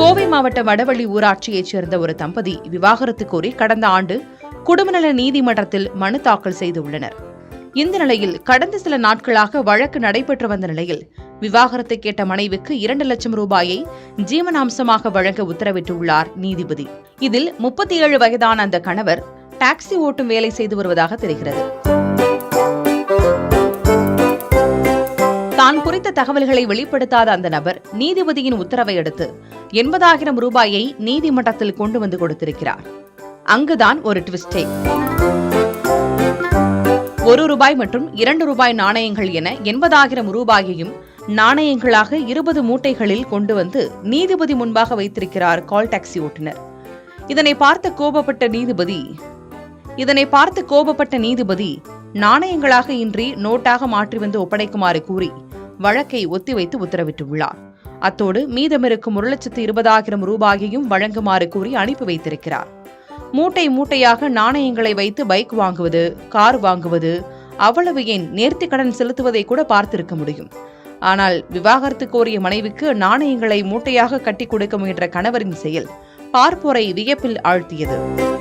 கோவை மாவட்ட வடவள்ளி ஊராட்சியைச் சேர்ந்த ஒரு தம்பதி விவாகரத்து கோரி கடந்த ஆண்டு குடும்பநல நீதிமன்றத்தில் மனு தாக்கல் செய்துள்ளனர். இந்த நிலையில் கடந்த சில நாட்களாக வழக்கு நடைபெற்று வந்த நிலையில் விவாகரத்து கேட்ட மனைவிக்கு 2 லட்சம் ரூபாயை ஜீவனாம்சமாக வழங்க உத்தரவிட்டுள்ளார் நீதிபதி. இதில் 37 வயதான அந்த கணவர் டாக்ஸி ஓட்டும் வேலை செய்து வருவதாக தெரிகிறது. தான் குறித்த தகவல்களை வெளிப்படுத்தாத அந்த நபர் நீதிபதியின் உத்தரவை அடுத்து 80,000 ரூபாயை நீதிமன்றத்தில் கொண்டு வந்து கொடுத்திருக்கிறார். அங்குதான் ஒரு ட்விஸ்டே. ₹1 மற்றும் ₹2 நாணயங்கள் என 80,000 ரூபாயையும் நாணயங்களாக 20 மூட்டைகளில் கொண்டு வந்து நீதிபதி முன்பாக வைத்திருக்கிறார் கால் டாக்ஸி ஓட்டுநர். இதனை பார்த்து கோபப்பட்ட நீதிபதி நாணயங்களாக இன்றி நோட்டாக மாற்றி வந்து ஒப்படைக்குமாறு கூறி வழக்கை ஒத்திவைத்து உத்தரவிட்டுள்ளார். அத்தோடு மீதமிருக்கும் 1,20,000 ரூபாயையும் வழங்குமாறு கூறி அனுப்பி வைத்திருக்கிறார். மூட்டை மூட்டையாக நாணயங்களை வைத்து பைக் வாங்குவது, கார் வாங்குவது, அவ்வளவு ஏன் நேர்த்திக்கடன் செலுத்துவதை கூட பார்த்திருக்க முடியும். ஆனால் விவாகரத்து கோரிய மனைவிக்கு நாணயங்களை மூட்டையாக கட்டி கொடுக்க முயன்ற கணவரின் செயல் பார்ப்போரை வியப்பில் ஆழ்த்தியது.